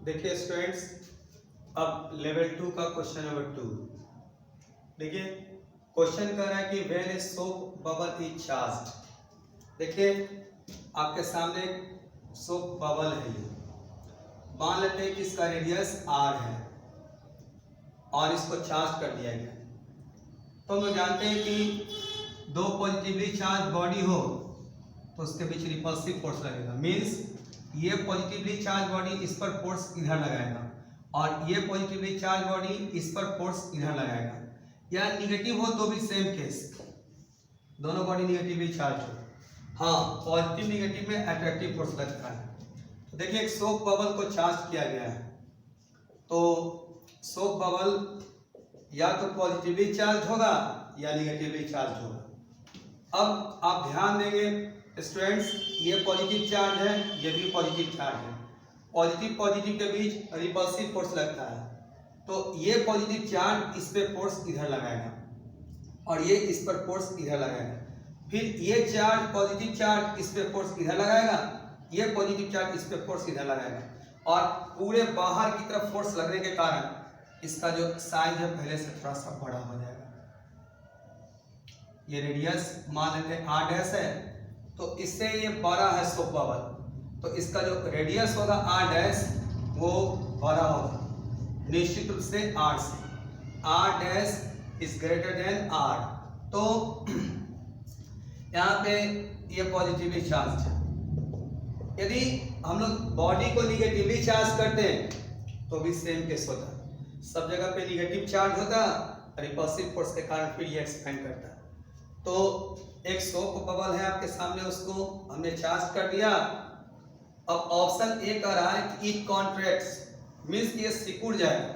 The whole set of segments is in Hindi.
देखिए स्टूडेंट्स, अब लेवल 2 का क्वेश्चन नंबर 2 देखिए। क्वेश्चन कह रहा है कि when a soap bubble is charged. देखिए आपके सामने सोप बबल है, ये मान लेते हैं कि इसका रेडियस r है और इसको चार्ज कर दिया गया। तो हम लोग जानते हैं कि दो पॉजिटिवली चार्ज बॉडी हो तो उसके बीच रिपल्सिव फोर्स लगेगा। मींस ये पॉजिटिवली चार्ज बॉडी इस पर फोर्स इधर लगाएगा और ये पॉजिटिवली चार्ज बॉडी इस पर फोर्स इधर लगाएगा। या निगेटिव हो तो भी सेम केस, दोनों बॉडी निगेटिवली चार्ज हो। हाँ, पॉजिटिव निगेटिव में अट्रैक्टिव फोर्स लगता है। तो देखिए एक सोप बबल को चार्ज किया गया है, तो सोप बबल या तो पॉजिटिवली चार्ज होगा या निगेटिवली चार्ज होगा। अब आप ध्यान देंगे स्टूडेंट्स, ये पॉजिटिव चार्ज है, ये भी पॉजिटिव चार्ज है। पॉजिटिव पॉजिटिव के बीच रिपल्सिव फोर्स लगता है, तो ये पॉजिटिव चार्ज इस पे फोर्स इधर लगाएगा और ये इस पर फोर्स इधर लगाएगा। फिर ये चार्ज पॉजिटिव चार्ज इस पे फोर्स इधर लगाएगा, ये पॉजिटिव चार्ज इस पे फोर्स इधर लगाएगा और पूरे बाहर की तरफ फोर्स लगने के कारण इसका जो साइज है पहले से थोड़ा सा बड़ा हो जाएगा। ये रेडियस मान लेते हैं r डैश है, तो इससे ये बड़ा है सोप बबल, तो इसका जो रेडियस होगा r डैश वो बड़ा होगा निश्चित रूप से r से। r dash is greater than r, तो यहाँ पे ये पॉजिटिवली चार्ज है। यदि हम लोग बॉडी को निगेटिवली चार्ज करते हैं तो भी सेम केस होता है, सब जगह पे निगेटिव चार्ज होता है, रिपल्सिव फोर्स के कारण फिर ये एक्सपेंड करता है। तो एक सोप बबल है आपके सामने, उसको हमने चार्ज कर दिया। अब ऑप्शन ए कह रहा है कि इट कॉन्ट्रैक्ट्स, मींस ये सिकुड़ जाएगा।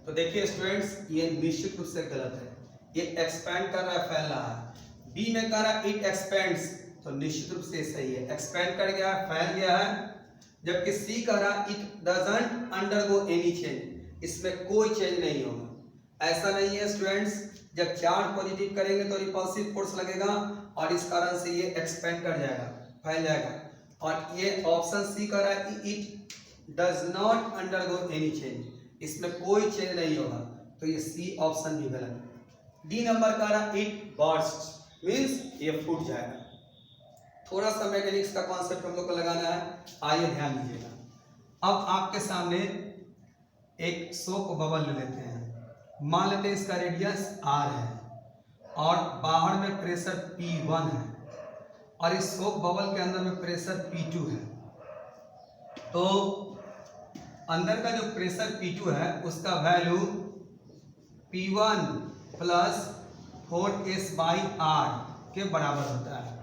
तो देखिए स्टूडेंट्स, ये निश्चित रूप से गलत है, ये एक्सपेंड कर रहा है, फैल रहा है। बी में कह रहा है इट एक्सपेंड्स, तो निश्चित रूप से सही है, एक्सपेंड कर गया है, फैल गया है। जबकि सी कह रहा है it doesn't undergo any change, इसमें कोई चेंज नहीं होगा। ऐसा नहीं है स्टूडेंट्स, जब चार्ज पॉजिटिव करेंगे तो रिपल्सिव फोर्स लगेगा और इस कारण से ये एक्सपेंड कर जाएगा, फैल जाएगा। और ये ऑप्शन सी कह रहा है it does not undergo any change, इसमें कोई चेंज नहीं होगा, तो ये सी ऑप्शन भी गलत है। डी नंबर कह रहा है इट बर्स्ट, मींस ये फूट जाएगा। थोड़ा सा मैकेनिक्स का कॉन्सेप्ट हम लोग को लगाना है, आइए ध्यान दीजिएगा। अब आपके सामने एक सोप बबल ले लेते हैं, मान लेते हैं इसका रेडियस r है और बाहर में प्रेशर P1 है और इस सोप बबल के अंदर में प्रेशर P2 है। तो अंदर का जो प्रेशर P2 है उसका वैल्यू P1 प्लस 4s/r के बराबर होता है।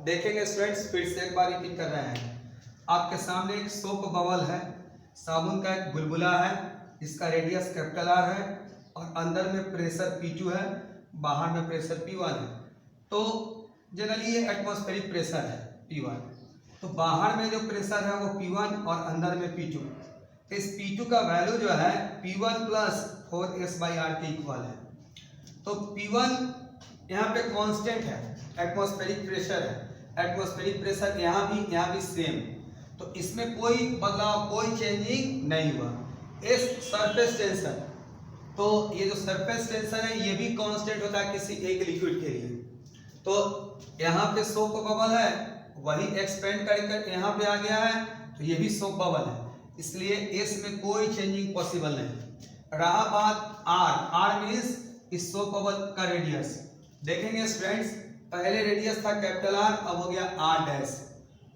देखेंगे स्टूडेंट्स, फिर से एक बार रिपीट कर रहे हैं। आपके सामने एक सोप बबल है, साबुन का एक बुलबुला है, इसका रेडियस कैपिटल R है और अंदर में प्रेशर P2 है, बाहर में प्रेशर P1 है। तो जनरली ये एटमॉस्फेरिक प्रेशर है P1, तो बाहर में जो प्रेशर है वो P1 और अंदर में P2। तो इस P2 का वैल्यू जो है P1 प्लस 4s/r के इक्वल है। तो P1 यहाँ पे कांस्टेंट है, एटमॉस्फेरिक प्रेशर है, एटमॉस्फेरिक प्रेशर यहाँ भी सेम, तो इसमें कोई बदलाव, कोई चेंजिंग नहीं हुआ। इस सरफेस टेंशन, तो ये जो सरफेस टेंशन है ये भी कांस्टेंट होता है किसी एक लिक्विड के लिए। तो यहाँ पे सोप बबल है, वही एक्सपेंड कर यहाँ पे आ गया है, तो ये भी सोप बबल है, इसलिए इसमें कोई चेंजिंग पॉसिबल नहीं। रहा बात r मींस इस सोप बबल का रेडियस। देखेंगे स्टूडेंट्स, पहले रेडियस था कैपिटल R, अब हो गया r डैश।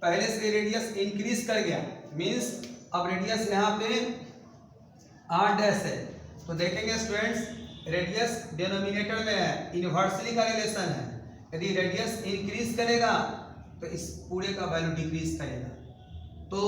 पहले से रेडियस इंक्रीज कर गया, मींस अब रेडियस यहाँ पे r डैश है। तो देखेंगे स्टूडेंट्स, रेडियस डिनोमिनेटर में है, इनवर्सली का रिलेशन है। यदि रेडियस इंक्रीज करेगा तो इस पूरे का वैल्यू डिक्रीज करेगा। तो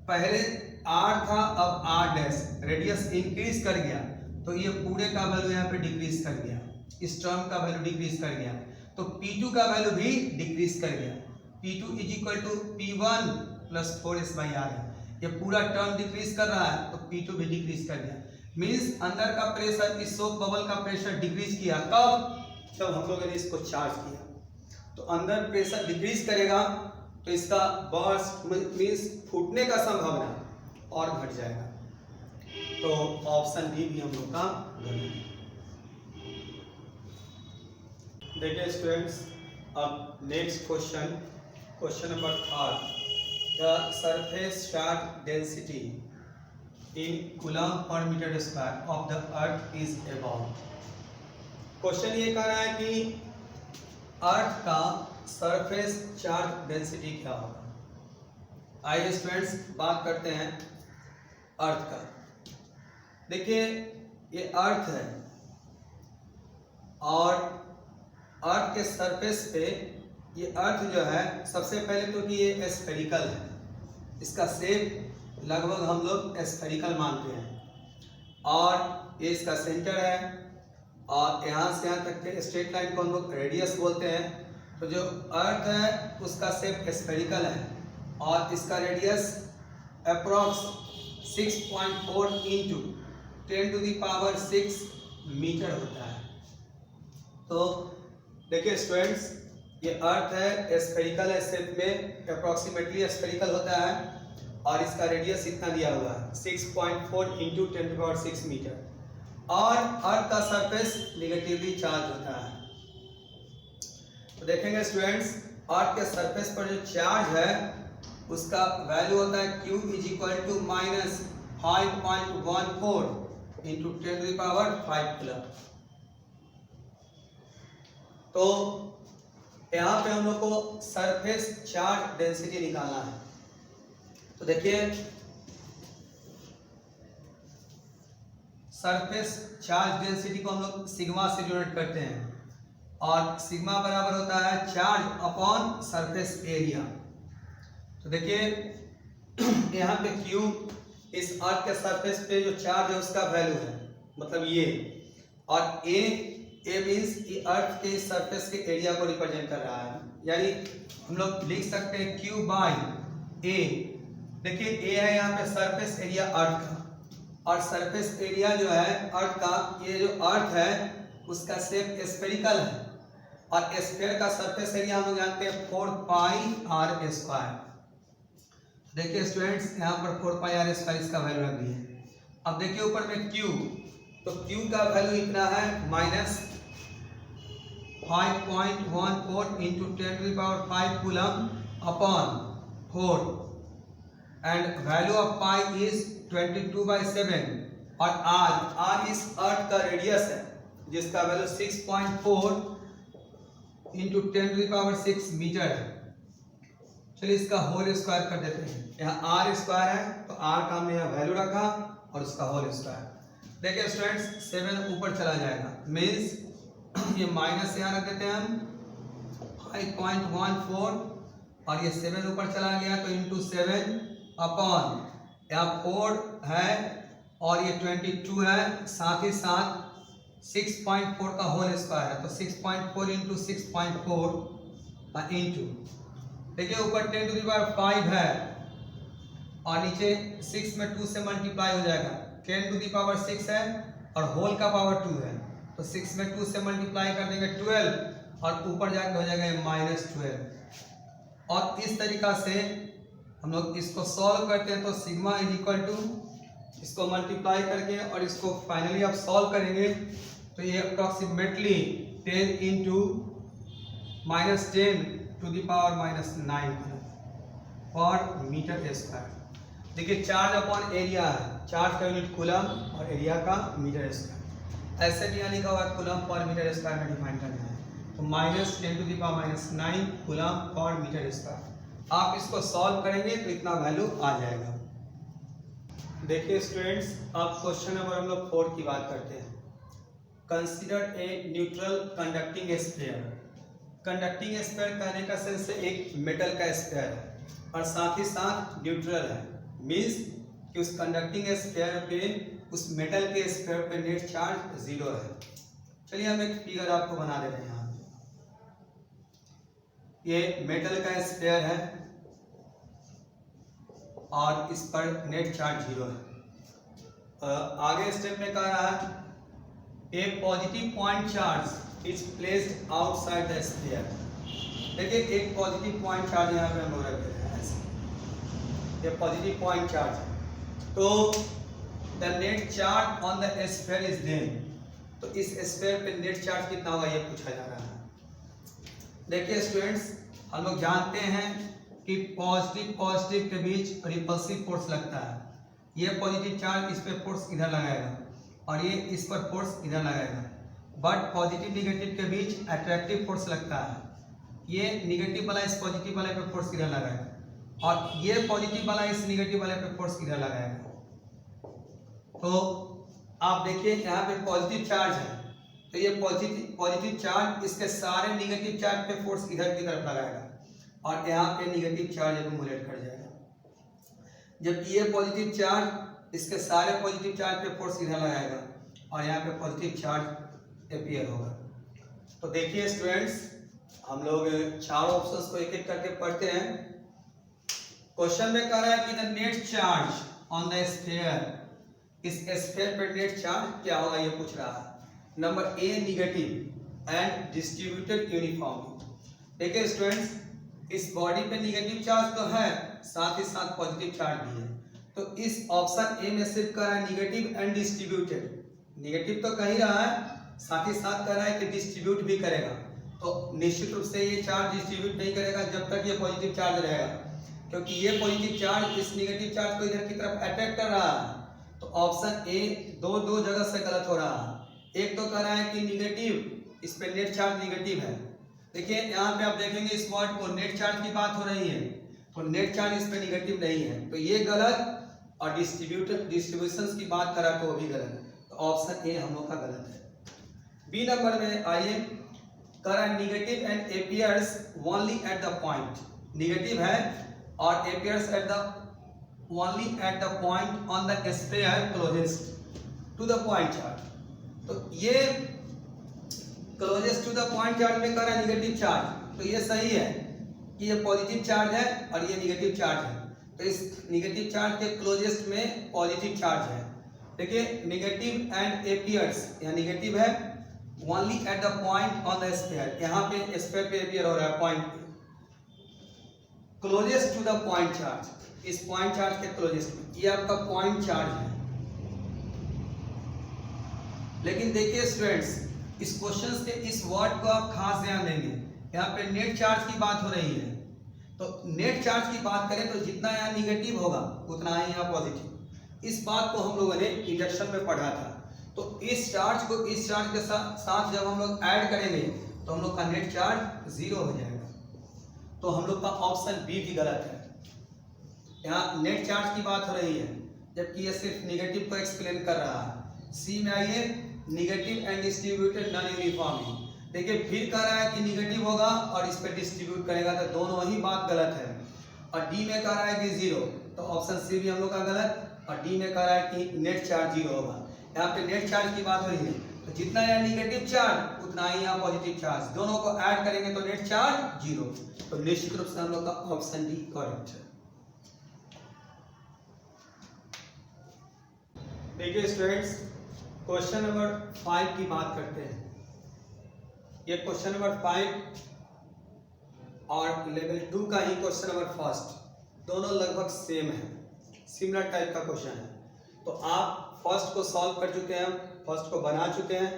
पहले r था, अब r डैश, रेडियस इंक्रीज कर गया तो ये पूरे का वैल्यू यहाँ पे डिक्रीज कर गया, इस टर्म का वैल्यू डिक्रीज कर गया, तो P2 का वैल्यू भी डिक्रीज कर गया। P2 is equal to P1 plus 4s/r है, ये पूरा टर्म डिक्रीज कर रहा है, तो P2 भी डिक्रीज कर गया। मींस अंदर का प्रेशर, इस सोप बबल का प्रेशर डिक्रीज किया, कब? जब हम लोगों ने इसको चार्ज किया। तो अंदर प्रेशर डिक्रीज करेगा तो इसका बर्स्ट मींस फूटने का संभावना और घट जाएगा। तो ऑप्शन डी भी हम लोग का गलत है। देखिए स्टूडेंट्स, अब next question number 3, the surface charge density in coulomb per metre square of the earth is about. Question ये कह रहा है कि अर्थ का सरफेस चार्ज डेंसिटी क्या होगा। आइए स्टूडेंट्स बात करते हैं अर्थ का। देखिए ये अर्थ है और अर्थ के सरफेस पे ये अर्थ जो है, सबसे पहले तो कि ये स्फेरिकल है, इसका शेप लगभग हम लोग स्फेरिकल मानते हैं और ये इसका सेंटर है और यहाँ से यहाँ तक के स्ट्रेट लाइन को हम लोग रेडियस बोलते हैं। तो जो अर्थ है उसका शेप स्फेरिकल है और इसका रेडियस अप्रॉक्स 6.4 इंटू 10⁻⁶ मीटर होता है। तो देखिए स्टूडेंट्स, ये अर्थ है स्फेरिकल है, शेप में अप्रॉक्सीमेटली स्फेरिकल होता है और इसका रेडियस इतना दिया हुआ है 6.4 इंटू 10⁻⁶ मीटर और अर्थ का सरफेस निगेटिवली चार्ज होता है। तो देखेंगे स्टूडेंट्स, अर्थ के सरफेस पर जो चार्ज है उसका वैल्यू होता है Q is equal to -5.14 into 10⁵ coulomb. तो यहाँ पे हम लोग को सरफेस चार्ज डेंसिटी निकालना है। तो देखिए सरफेस चार्ज डेंसिटी को हम लोग सिग्मा से डिनोट करते हैं और सिग्मा बराबर होता है चार्ज अपॉन सरफेस एरिया। तो देखिए यहाँ पे Q इस अर्थ के सरफेस पे जो चार्ज है उसका वैल्यू है, मतलब ये, और A मीन्स ये अर्थ के सरफेस के एरिया को रिप्रेजेंट कर रहा है, यानी हम लोग लिख सकते हैं Q बाई A। देखिए A है यहाँ पे सरफेस एरिया अर्थ का और सरफेस एरिया जो है अर्थ का, ये जो अर्थ है उसका शेप स्फेरिकल है और स्फीयर का सरफेस एरिया हम लोग जानते हैं 4πr²। देखिए स्टूडेंट्स यहाँ पर 4πr² इसका वैल्यू रख दिया। अब देखिए ऊपर में Q, तो Q का वैल्यू इतना है -5.14 into 10⁵ coulomb upon 4 and value of pi is 22/7 और R इस अर्थ का रेडियस है जिसका वैल्यू 6.4 इंटू 10⁶ मीटर है। चलिए इसका होल स्क्वायर कर देते हैं। यहाँ r² है तो r का हमने यहाँ वैल्यू रखा और उसका होल स्क्वायर। देखिए स्टूडेंट्स 7 ऊपर चला जाएगा, मीन्स ये माइनस यहाँ रख देते हैं हम 5.14 और ये 7 ऊपर चला गया तो इंटू 7 अपॉन यहाँ 4 है और ये 22 है, साथ ही साथ 6.4 का होल स्क्वायर है तो 6.4 इंटू 6.4 इंटू, देखिए ऊपर 10⁵ है और नीचे 6 में 2 से मल्टीप्लाई हो जाएगा, 10⁶ है और होल का पावर 2 है तो 6 में 2 से मल्टीप्लाई कर देंगे 12 और ऊपर जाके हो जाएगा -12। और इस तरीका से हम लोग इसको सॉल्व करते हैं तो सिग्मा इज इक्वल टू, इसको मल्टीप्लाई करके और इसको फाइनली आप सॉल्व करेंगे तो ये अप्रॉक्सीमेटली 10 इंटू -10⁻⁹ पर मीटर स्क्वायर। देखिए चार्ज अपॉन एरिया है, चार्ज का यूनिट कूलम और एरिया का मीटर स्क्वायर। ऐसे भी यहाँ लिखा हुआ है कूलम पर मीटर स्क्वायर में डिफाइन करना है तो -10⁻⁹ कूलम पर मीटर स्क्वायर। आप इसको सॉल्व करेंगे तो इतना वैल्यू आ जाएगा। देखिए स्टूडेंट्स, अब क्वेश्चन नंबर हम लोग 4 की बात करते हैं। Consider a neutral conducting sphere. Conducting sphere कहने का सेंस एक मेटल का स्फीयर है और साथ ही साथ न्यूट्रल है, मीन्स कि उस कंडक्टिंग स्फीयर पे, उस मेटल के स्फीयर पे नेट चार्ज 0 है। चलिए हम एक फिगर आपको बना देते हैं। यहाँ ये मेटल का स्फीयर है और इस पर नेट चार्ज 0 है। आगे स्टेप में कह रहा है a positive point charge is placed outside the sphere. देखिए एक पॉजिटिव पॉइंट चार्ज यहाँ पे हम लोग रख देते हैं ऐसे, ये पॉजिटिव पॉइंट चार्ज है तो the net charge on the sphere is then, तो इस स्फीयर पे नेट चार्ज कितना होगा ये पूछा जा रहा है। देखिए स्टूडेंट्स, हम लोग जानते हैं कि पॉजिटिव के बीच रिपल्सिव फोर्स लगता है। ये पॉजिटिव चार्ज इस पे फोर्स इधर लगाएगा और ये इस पर फोर्स इधर लगाएगा, बट पॉजिटिव निगेटिव के बीच अट्रैक्टिव फोर्स लगता है। ये निगेटिव वाला इस पॉजिटिव वाले पे फोर्स इधर लगाएगा और ये पॉजिटिव वाला इस निगेटिव वाले पे फोर्स इधर लगाएगा। तो आप देखिए यहाँ पे पॉजिटिव चार्ज है, तो ये पॉजिटिव चार्ज इसके सारे निगेटिव चार्ज पे फोर्स इधर की तरफ लगाएगा और यहाँ पे निगेटिव चार्ज एक्युमुलेट कर जाएगा। जबकि ये पॉजिटिव चार्ज इसके सारे पॉजिटिव चार्ज पे फोर्स इधर लगाएगा और यहाँ पे पॉजिटिव चार्ज अपीयर होगा। तो देखिए स्टूडेंट्स, हम लोग चारों ऑप्शंस को एक एक करके पढ़ते हैं। क्वेश्चन में कह रहा है कि the net charge on the sphere, इस स्फीयर पे नेट चार्ज क्या होगा ये पूछ रहा है। Number A negative and distributed uniformly. देखिए स्टूडेंट्स, इस बॉडी पे निगेटिव चार्ज तो है, साथ ही साथ पॉजिटिव चार्ज भी है। तो इस ऑप्शन ए में सिर्फ कह रहा है निगेटिव एंड डिस्ट्रीब्यूटेड, निगेटिव तो कह ही रहा है, साथ ही साथ कह रहा है कि डिस्ट्रीब्यूट भी करेगा। तो निश्चित रूप से ये चार्ज डिस्ट्रीब्यूट नहीं करेगा जब तक ये पॉजिटिव चार्ज रहेगा, क्योंकि ये पॉजिटिव चार्ज इस निगेटिव चार्ज को इधर की तरफ अट्रैक्ट कर रहा है। तो ऑप्शन ए दो जगह से गलत हो रहा है। एक तो कह रहा है कि निगेटिव, इस पे नेट चार्ज निगेटिव है। देखिए यहाँ पे आप देखेंगे इस वर्ड को, नेट चार्ज की बात हो रही है, तो नेट चार्ज इस पे निगेटिव नहीं है, तो ये गलत। और डिस्ट्रीब्यूशन की बात करा तो वो भी गलत। तो ऑप्शन ए हम लोग का गलत है। बी नंबर में आइए, कह रहा है negative and appears only at the point, negative है और appears at the only at the point on the sphere closest to the point charge. तो ये closest to the point charge में कह रहा है निगेटिव चार्ज, तो ये सही है कि ये पॉजिटिव चार्ज है और ये निगेटिव चार्ज है। तो इस निगेटिव चार्ज के क्लोजेस्ट में पॉजिटिव चार्ज है। देखिए निगेटिव एंड अपीयर्स, यहाँ निगेटिव है only at the point on the sphere, यहाँ पे स्फीयर पे अपीयर हो रहा है पॉइंट पे। Closest to the point charge, इस पॉइंट चार्ज के क्लोजेस्ट में, ये आपका पॉइंट चार्ज है। लेकिन देखिए स्टूडेंट्स, इस क्वेश्चन के इस वर्ड को आप खास ध्यान देंगे, यहाँ पे नेट चार्ज की बात हो रही है। तो नेट चार्ज की बात करें तो जितना यहाँ निगेटिव होगा उतना ही यहाँ पॉजिटिव। इस बात को हम लोगों ने इंडक्शन में पढ़ा था। तो इस चार्ज को इस चार्ज के साथ जब हम लोग ऐड करेंगे तो हम लोग का नेट चार्ज 0 हो जाएगा। तो हम लोग का ऑप्शन बी भी गलत है। यहाँ नेट चार्ज की बात हो रही है जबकि ये सिर्फ निगेटिव को एक्सप्लेन कर रहा है। सी में आइए, negative and distributed non uniformly. देखिए फिर कह रहा है कि निगेटिव होगा और इस पे डिस्ट्रीब्यूट करेगा, तो दोनों ही बात गलत है। और डी में कह रहा है कि 0, तो ऑप्शन सी भी हम लोग का गलत। और डी में कह रहा है कि नेट चार्ज 0 होगा। यहाँ पे नेट चार्ज की बात हो रही है, तो जितना यहाँ निगेटिव चार्ज उतना ही यहाँ पॉजिटिव चार्ज, दोनों को ऐड करेंगे तो नेट चार्ज 0। तो निश्चित रूप से हम लोग का ऑप्शन डी करेक्ट है। देखिए स्टूडेंट्स, क्वेश्चन नंबर 5 की बात करते हैं। ये क्वेश्चन नंबर 5 और लेवल 2 का ही क्वेश्चन नंबर 1, दोनों लगभग सेम है, सिमिलर टाइप का क्वेश्चन है। तो आप फर्स्ट को सॉल्व कर चुके हैं, फर्स्ट को बना चुके हैं,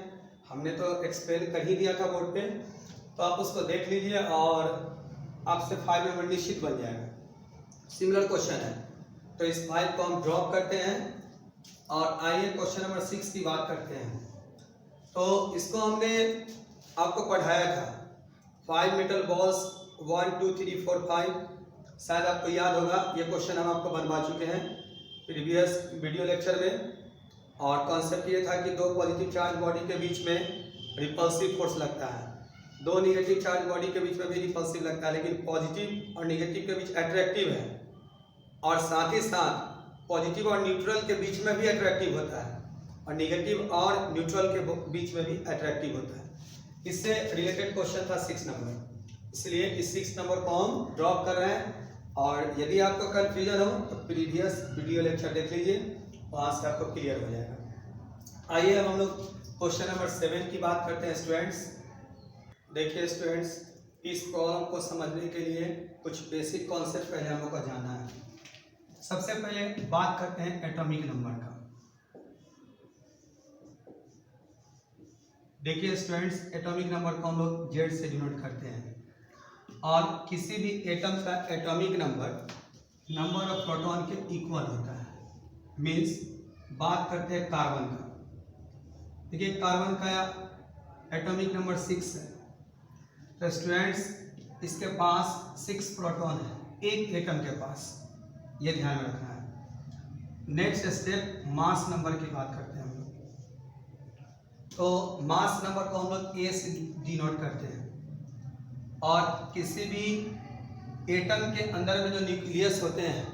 हमने तो एक्सप्लेन कर ही दिया था बोर्ड पे, तो आप उसको देख लीजिए और आपसे 5 नंबर निश्चित बन जाएगा। सिमिलर क्वेश्चन है, तो इस 5 को हम ड्रॉप करते हैं और आइए क्वेश्चन नंबर 6 की बात करते हैं। तो इसको हमने आपको पढ़ाया था, 5 मेटल बॉल्स 1 2 3 4 5, शायद आपको याद होगा। ये क्वेश्चन हम आपको बनवा चुके हैं प्रीवियस वीडियो लेक्चर में। और कॉन्सेप्ट ये था कि 2 पॉजिटिव चार्ज बॉडी के बीच में रिपल्सिव फोर्स लगता है, 2 निगेटिव चार्ज बॉडी के बीच में भी रिपल्सिव लगता है, लेकिन पॉजिटिव और निगेटिव के बीच अट्रैक्टिव है, और साथ ही साथ पॉजिटिव और न्यूट्रल के बीच में भी अट्रैक्टिव होता है, और निगेटिव और न्यूट्रल के बीच में भी अट्रैक्टिव होता है। इससे रिलेटेड क्वेश्चन था 6 नंबर, इसलिए इस 6 नंबर को हम ड्रॉप कर रहे हैं। और यदि आपको कन्फ्यूजन हो तो प्रीवियस वीडियो लेक्चर देख लीजिए, वहाँ से आपको क्लियर हो जाएगा। आइए अब हम लोग क्वेश्चन नंबर 7 की बात करते हैं स्टूडेंट्स। देखिए स्टूडेंट्स, इस प्रॉब्लम को समझने के लिए कुछ बेसिक कॉन्सेप्ट पहले हम लोग को जानना है। सबसे पहले बात करते हैं एटॉमिक नंबर का। देखिए स्टूडेंट्स, एटॉमिक नंबर को हम लोग जेड से डिनोट करते हैं, और किसी भी एटम का एटॉमिक नंबर ऑफ प्रोटॉन के इक्वल होता है। मीन्स बात करते हैं कार्बन का। देखिए कार्बन का एटॉमिक नंबर 6 है, तो स्टूडेंट्स इसके पास 6 प्रोटॉन है एक एटम के पास, ये ध्यान में रखना है। नेक्स्ट स्टेप मास नंबर की बात करते हैं हम लोग। तो मास नंबर को हम लोग ए से डिनोट करते हैं, और किसी भी एटम के अंदर में जो न्यूक्लियस होते हैं,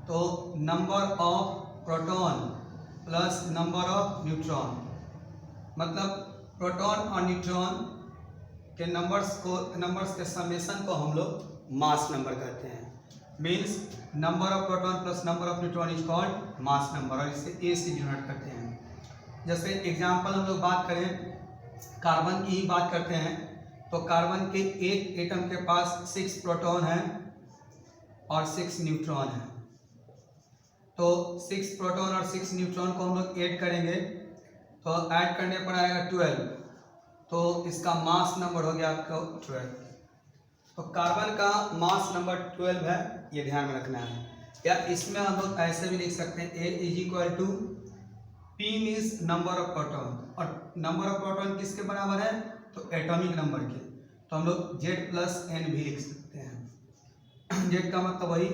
तो number of proton plus number of neutron, मतलब प्रोटॉन और न्यूट्रॉन के नंबर्स के समेशन को हम लोग मास नंबर कहते हैं। Means number of proton plus number of neutron is called mass number, और इसे ए से डिनोट करते हैं। जैसे एग्जांपल हम लोग बात करें, कार्बन की ही बात करते हैं, तो कार्बन के एक एटम के पास 6 प्रोटॉन है और 6 न्यूट्रॉन है। तो 6 प्रोटॉन और 6 न्यूट्रॉन को हम लोग ऐड करेंगे, तो ऐड करने पर आएगा 12, तो इसका मास नंबर हो गया आपका 12। तो कार्बन का मास नंबर 12 है, ये ध्यान में रखना है। या इसमें हम लोग ऐसे भी लिख सकते हैं, A is equal to P means number of proton, और नंबर ऑफ प्रोटॉन किसके बराबर है, तो एटॉमिक नंबर के। तो हम लोग Z प्लस N भी लिख सकते हैं। Z का मतलब वही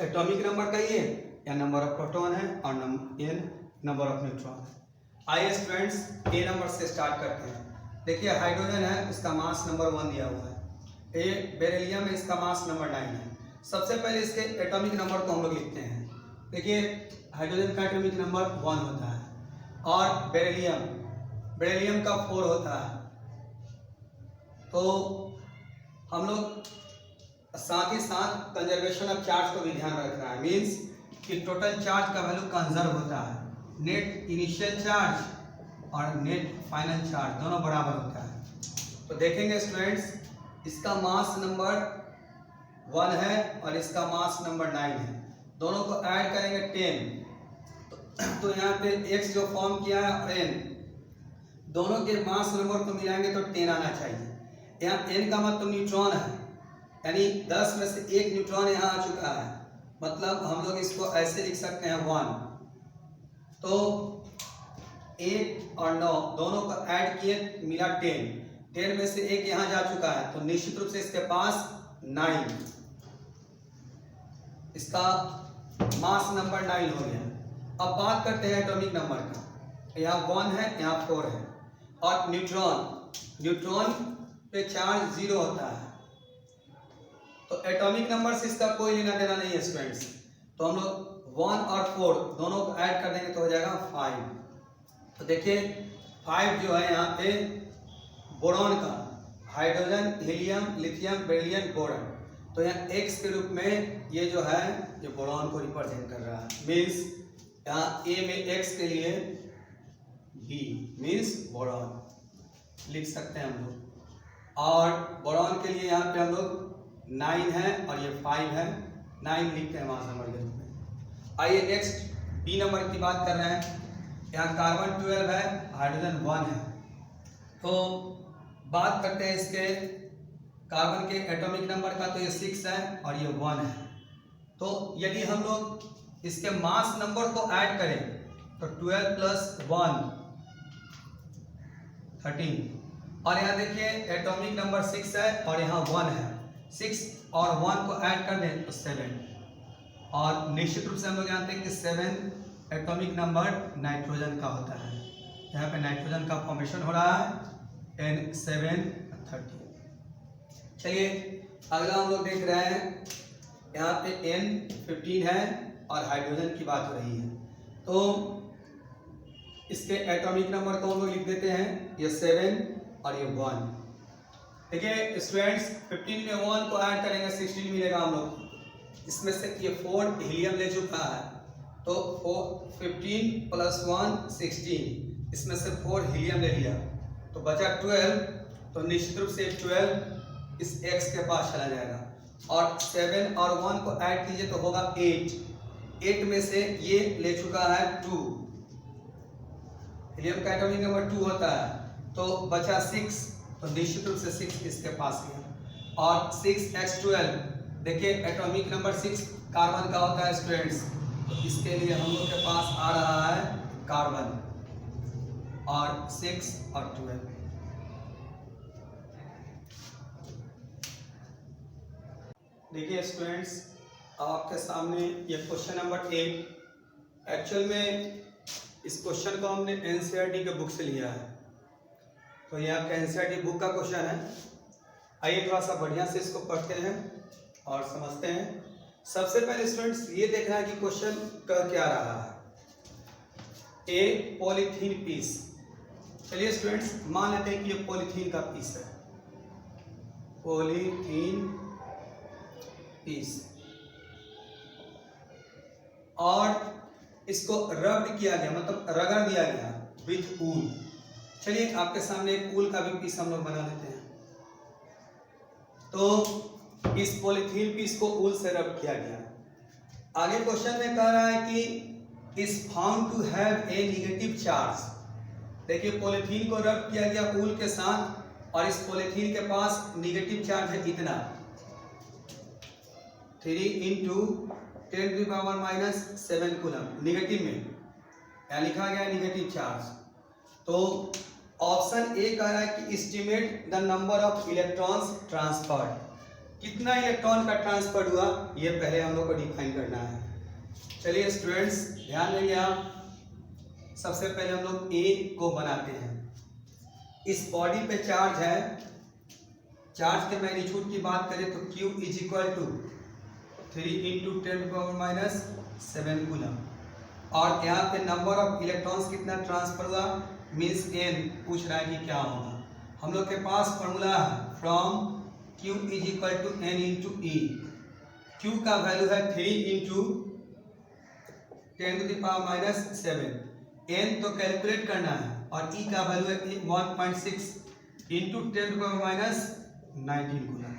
एटॉमिक नंबर का ही है, या नंबर ऑफ प्रोटॉन है, और N नंबर ऑफ न्यूट्रॉन है। आइए स्टूडेंट्स ए नंबर से स्टार्ट करते हैं। देखिए हाइड्रोजन है, इसका मास नंबर 1 दिया हुआ है। बेरिलियम है, इसका मास नंबर 9 है। सबसे पहले इसके एटॉमिक नंबर को हम लोग लिखते हैं। देखिए हाइड्रोजन का एटॉमिक नंबर 1 होता है, और बेरिलियम का 4 होता है। तो हम लोग साथ ही साथ कंजर्वेशन ऑफ चार्ज को भी ध्यान में रखना है। मीन्स कि टोटल चार्ज का वैल्यू कंजर्व होता है। नेट इनिशियल चार्ज और नेट फाइनल चार्ज दोनों बराबर होता है। तो देखेंगे स्टूडेंट्स, इसका मास नंबर 1 है और इसका मास नंबर 9 है, दोनों को ऐड करेंगे 10। तो यहाँ पे x जो फॉर्म किया है और n, दोनों के मास नंबर को मिलाएंगे तो 10 आना चाहिए। यहाँ n का मतलब न्यूट्रॉन है, यानी 10 में से 1 न्यूट्रॉन यहाँ आ चुका है, मतलब हम लोग इसको ऐसे लिख सकते हैं 1। तो 8 और 9 दोनों को ऐड किए, मिला 10 में से 1 यहाँ जा चुका है, तो निश्चित रूप से इसके पास 9, इसका मास नंबर 9 हो गया। अब बात करते हैं एटॉमिक नंबर का। यहाँ 1 है, यहाँ 4 है, और न्यूट्रॉन पे चार्ज 0 होता है, तो एटॉमिक नंबर से इसका कोई लेना देना नहीं है स्टूडेंट्स। तो हम लोग 1 और 4 दोनों को ऐड कर देंगे तो हो जाएगा 5। तो देखिए 5 जो है यहाँ पे बोरॉन का, hydrogen, helium, lithium, beryllium, boron, तो यहाँ x के रूप में ये जो है ये बोरॉन को रिप्रेजेंट कर रहा है। मीन्स यहाँ A में x के लिए B मीन्स बोरॉन लिख सकते हैं हम लोग, और बोरॉन के लिए यहाँ पे हम लोग 9 है और ये 5 है, 9 लिखते हैं मास नंबर के रूप में। आइए नेक्स्ट B नंबर की बात कर रहे हैं। यहाँ कार्बन 12 है, हाइड्रोजन 1 है। तो बात करते हैं इसके कार्बन के एटॉमिक नंबर का, तो ये 6 है और ये 1 है। तो यदि हम लोग इसके मास नंबर को ऐड करें तो 12 प्लस 1 13, और यहाँ देखिए एटॉमिक नंबर 6 है और यहाँ 1 है, 6 और 1 को ऐड कर दें तो 7, और निश्चित रूप से हम लोग जानते हैं कि 7 एटॉमिक नंबर नाइट्रोजन का होता है। यहाँ पे नाइट्रोजन का फॉर्मेशन हो रहा है N730। चलिए अगला हम लोग देख रहे हैं, यहाँ पे N15 है और हाइड्रोजन की बात हो रही है। तो इसके एटॉमिक नंबर को हम लोग लिख देते हैं, ये 7 और ये 1। देखिए स्टूडेंट्स 15 में 1 को ऐड करेंगे 16 मिलेगा हम लोग। इसमें से ये 4 हीलियम ले चुका है, तो 15 प्लस 1 16, इसमें से 4 हीलियम ले लिया तो बचा 12। तो निश्चित रूप से 12 इस x के पास चला जाएगा, और 7 और 1 को ऐड कीजिए तो होगा 8। 8 में से ये ले चुका है 2, हीलियम का एटॉमिक नंबर 2 होता है, तो बचा 6, तो निश्चित रूप से 6 इसके पास गया। और 6x12 देखिए एटॉमिक नंबर 6 कार्बन का होता है स्टूडेंट्स, तो इसके लिए हम लोग के पास आ रहा है कार्बन और 6 और 12। देखिए स्टूडेंट्स आपके सामने ये क्वेश्चन नंबर 8, एक्चुअल में इस क्वेश्चन को हमने एनसीईआरटी के बुक से लिया है, तो ये आपका एनसीईआरटी बुक का क्वेश्चन है। आइए थोड़ा सा बढ़िया से इसको पढ़ते हैं और समझते हैं। सबसे पहले स्टूडेंट्स ये देखना है कि क्वेश्चन कह क्या रहा है। ए पॉलीथीन पीस, चलिए स्टूडेंट्स मान लेते हैं कि ये पॉलीथीन का पीस है, पॉलीथीन पीस, और इसको रब्ड किया गया, मतलब रगड़ दिया गया विथ ऊल। चलिए आपके सामने एक ऊल का भी पीस हम लोग बना लेते हैं। तो इस पॉलीथीन पीस को ऊल से रब किया गया। आगे क्वेश्चन में कह रहा है कि is found to have a negative charge. देखिए पॉलीथीन को रब किया गया ऊल के साथ और इस पॉलीथीन के पास नेगेटिव चार्ज है इतना 3 × 10⁻⁻7 कूलम, नेगेटिव में यहाँ लिखा गया नेगेटिव चार्ज। तो ऑप्शन ए कह रहा है कि estimate the number of electrons transferred, कितना इलेक्ट्रॉन का ट्रांसफर हुआ ये पहले हम लोग को डिफाइन करना है। चलिए स्टूडेंट्स ध्यान देंगे आप, सबसे पहले हम लोग ए को बनाते हैं। इस बॉडी पे चार्ज है, चार्ज के मैग्नीट्यूड की बात करें तो Q = 3 × 10⁻⁻7 कूलम, और यहाँ पे नंबर ऑफ इलेक्ट्रॉन्स कितना ट्रांसफर हुआ मीन्स n पूछ रहा है कि क्या होगा। हम लोग के पास फॉर्मूला है from Q = n × E। Q का वैल्यू है 3 × 10⁻⁻7, n तो कैलकुलेट करना है, और E का वैल्यू है 1.6 × 10⁻⁻19 कूलम।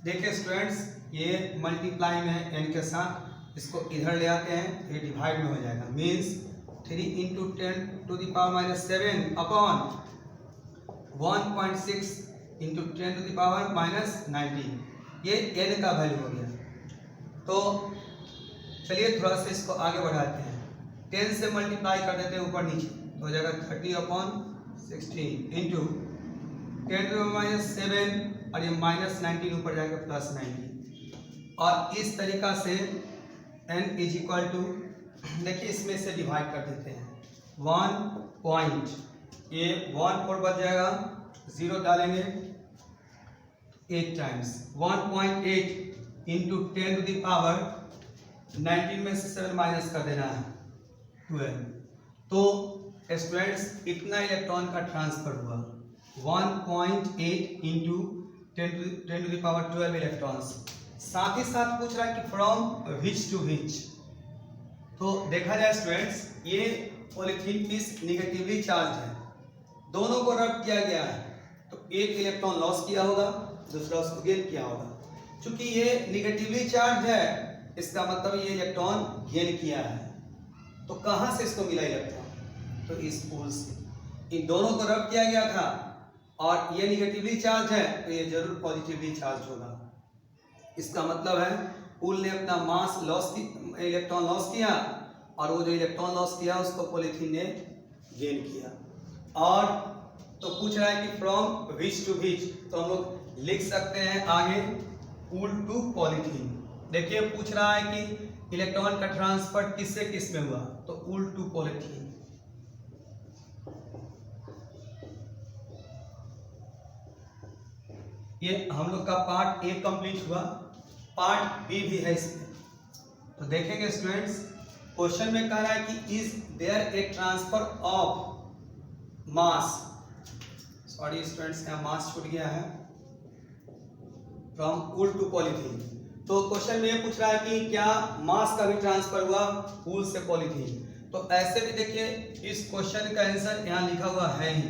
देखिए स्टूडेंट्स ये मल्टीप्लाई में है n के साथ, इसको इधर ले आते हैं, ये डिवाइड में हो जाएगा, मीन्स 3 × 10⁻⁷ अपॉन 1.6 × 10⁻⁻19, ये n का वैल्यू हो गया। तो चलिए थोड़ा सा इसको आगे बढ़ाते हैं, 10 से मल्टीप्लाई कर देते हैं ऊपर नीचे, तो हो जाएगा 30/16 × 10⁻⁷, और ये -19 ऊपर जाएगा +19, और इस तरीका से n = देखिए इसमें से डिवाइड कर देते हैं 1 पॉइंट, ये 1 4 बच जाएगा, 0 डालेंगे 8 टाइम्स, 1.8 × 10⁻19 में से 7 माइनस कर देना है 12। तो स्टूडेंट्स इतना इलेक्ट्रॉन का ट्रांसफर हुआ 1.8 × 10⁻12 इलेक्ट्रॉन्स। साथ ही साथ पूछ रहा है कि फ्रॉम विच टू विच। तो देखा जाए स्टूडेंट्स ये पॉलीथीन पीस निगेटिवली चार्ज है, दोनों को रब किया गया है, तो एक इलेक्ट्रॉन लॉस किया होगा, दूसरा उसको गेन किया होगा। चूंकि ये निगेटिवली चार्ज है इसका मतलब ये इलेक्ट्रॉन गेन किया है, तो कहाँ से इसको मिला इलेक्ट्रॉन, तो इस पोल से। इन दोनों को रब किया गया था और ये निगेटिवली चार्ज है तो ये जरूर पॉजिटिवली चार्ज होगा। इसका मतलब है पूल ने अपना मास लॉस इलेक्ट्रॉन लॉस किया, और वो जो इलेक्ट्रॉन लॉस किया उसको पॉलीथीन ने गेन किया। और तो पूछ रहा है कि फ्रॉम विच टू विच, तो हम लोग लिख सकते हैं आगे पूल टू पॉलीथीन। देखिए पूछ रहा है कि इलेक्ट्रॉन का ट्रांसफर किससे किस में हुआ, तो पूल टू पॉलीथीन। ये हम लोग का पार्ट ए कंप्लीट हुआ, पार्ट बी भी है इसमें। तो देखेंगे स्टूडेंट्स क्वेश्चन में कह रहा है कि is there a transfer of mass, sorry students यहाँ मास छूट गया है, फ्रॉम पूल टू पॉलीथीन। तो क्वेश्चन में ये पूछ रहा है कि क्या मास का भी ट्रांसफर हुआ पूल से पॉलीथीन। तो ऐसे भी देखिए इस क्वेश्चन का आंसर यहाँ लिखा हुआ है ही,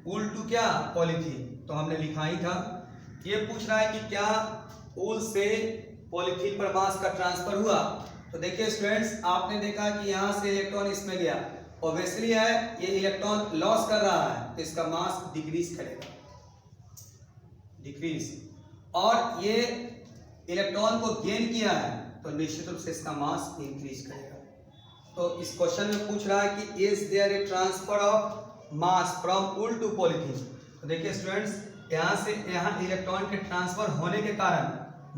पूल टू क्या पॉलीथीन, तो हमने लिखा ही था। ये पूछ रहा है कि क्या वूल से पॉलीथीन पर मास का ट्रांसफर हुआ, तो देखिए स्टूडेंट्स, आपने देखा कि यहाँ से इलेक्ट्रॉन इसमें गया, ऑब्वियसली है ये इलेक्ट्रॉन लॉस कर रहा है, तो इसका मास डिक्रीज करेगा, डिक्रीज। और ये इलेक्ट्रॉन को गेन किया है, तो निश्चित रूप से इसका मास इंक्रीज करेगा। तो इस क्वेश्चन में पूछ रहा है कि is there a transfer of mass from wool to polythene. तो देखिए स्टूडेंट्स, यहाँ से यहाँ इलेक्ट्रॉन के ट्रांसफर होने के कारण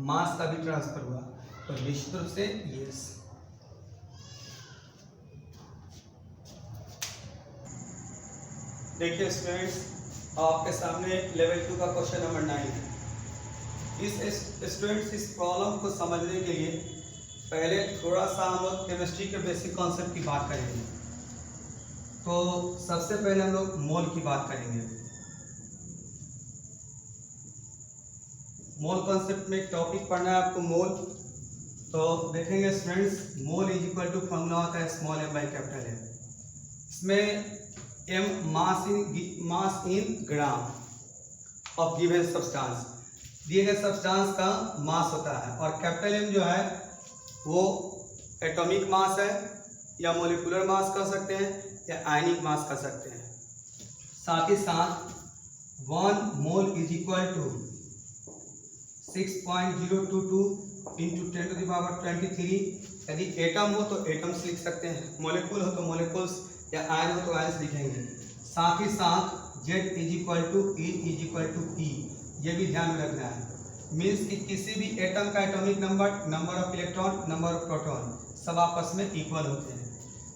मास का भी ट्रांसफर हुआ, तो निश्चित रूप से यस। देखिए स्टूडेंट्स, आपके सामने लेवल 2 का क्वेश्चन नंबर 9 है। इस स्टूडेंट्स, इस प्रॉब्लम को समझने के लिए पहले थोड़ा सा हम लोग केमिस्ट्री के बेसिक कॉन्सेप्ट की बात करेंगे। तो सबसे पहले हम लोग मोल की बात करेंगे। मोल कॉन्सेप्ट में एक टॉपिक पढ़ना है आपको, मोल। तो देखेंगे students, mole is equal to formula होता है small m by capital M। इसमें m mass in gram of given substance, दिए गए सब्सटेंस का मास होता है, और कैपिटल M जो है वो एटॉमिक मास है, या मोलिकुलर मास कह सकते हैं, या आयनिक मास कह सकते हैं। साथ ही साथ 1 mole is equal to 6.022 into 10 to the power 23। यदि एटम हो तो एटम्स लिख सकते हैं, मोलिकुल हो तो मोलिकुल्स, या आयन हो तो आयन्स लिखेंगे। साथ ही साथ Z is equal to E is equal to E, ये भी ध्यान में रखना है। मीन्स कि किसी भी एटम का atomic number, number of electron, number of proton सब आपस में इक्वल होते हैं।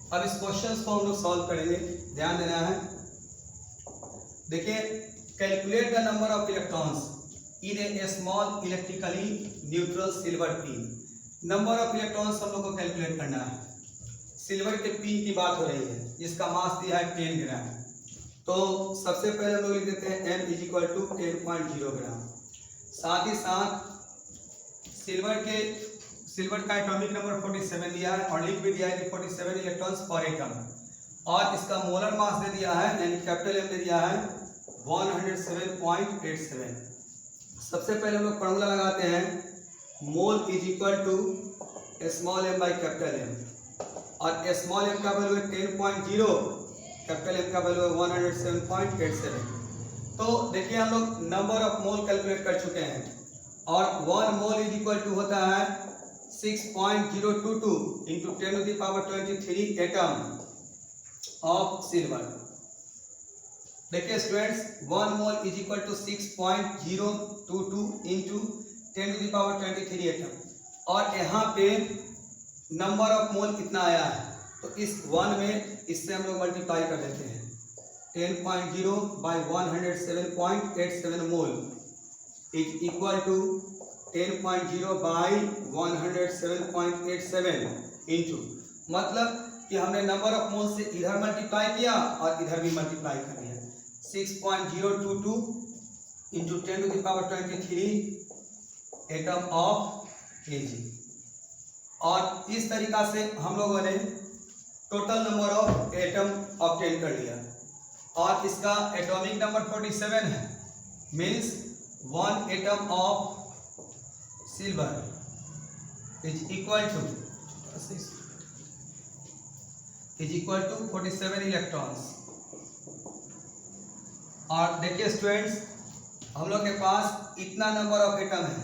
अब इस क्वेश्चन को हम लोग सॉल्व करेंगे, ध्यान देना है। देखिए, calculate the number of electrons in A small electrically neutral silver pin. Number of electrons हम लोग को कैलकुलेट करना है। सिल्वर के पिन की बात हो रही है, जिसका मास दिया है 10 ग्राम। तो सबसे पहले हम लोग लिख देते हैं m इज इक्वल टू 10.0 ग्राम। साथ ही साथ सिल्वर का एटॉमिक नंबर 47 दिया है, और लिख भी दिया है कि 47 इलेक्ट्रॉन्स पर एटम, और इसका मोलर मास दे दिया है, यानी कैपिटल M दे दिया है 107.87। सबसे पहले हम लोग फॉर्मूला लगाते हैं, mole is equal to small m by capital M, और स्मॉल m का वैल्यू है 10.0, कैपिटल M का वैल्यू है 107.87। तो देखिए, हम लोग नंबर ऑफ मोल कैलकुलेट कर चुके हैं, और 1 मोल इज इक्वल टू होता है 6.022 into 10 to the power 23 atom of silver. देखिए students, 1 mole is equal to 6.022 into 10 to the power 23 atom, और यहाँ पे नंबर ऑफ मोल कितना आया है, तो इस 1 में इससे हम लोग मल्टीप्लाई कर देते हैं। 10.0 by 107.87 mole is equal to 10.0 by 107.87 into, मतलब कि हमने नंबर ऑफ मोल से इधर मल्टीप्लाई किया और इधर भी मल्टीप्लाई कर दिया। 6.022 into 10 to the power 23 atom of Kg। और इस तरीका से हम लोगों ने total number of atom obtain कर लिया, और इसका एटॉमिक नंबर 47 है, means 1 atom of silver is equal to 47 electrons. और देखिए स्टूडेंट्स, हम लोग के पास इतना नंबर ऑफ एटम है,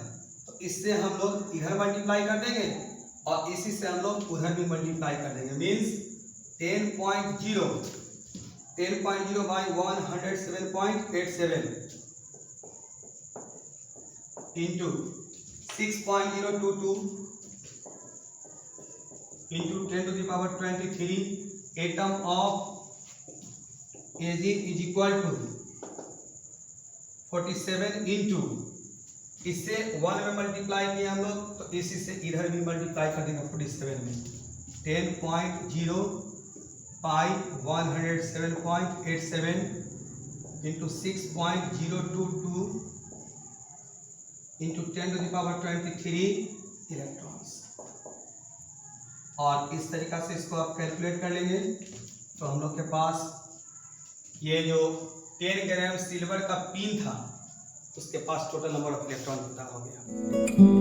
तो इससे हम लोग इधर मल्टीप्लाई कर देंगे, और इसी से हम लोग उधर भी मल्टीप्लाई कर देंगे। Means 10.0 by 107.87 into 6.022 into 10 to the power 23 atom of Kg is equal to 47 into, इससे 1 में मल्टीप्लाई किया हम लोग, तो इसी से इधर भी मल्टीप्लाई कर देंगे 47 में। 10.0 by 107.87 into 6.022 into 10 to the power 23 electrons. और इस तरीका से इसको आप कैलकुलेट कर लेंगे, तो हम लोग के पास ये जो 10 ग्राम सिल्वर का पिन था, उसके पास टोटल नंबर ऑफ इलेक्ट्रॉन पता हो गया।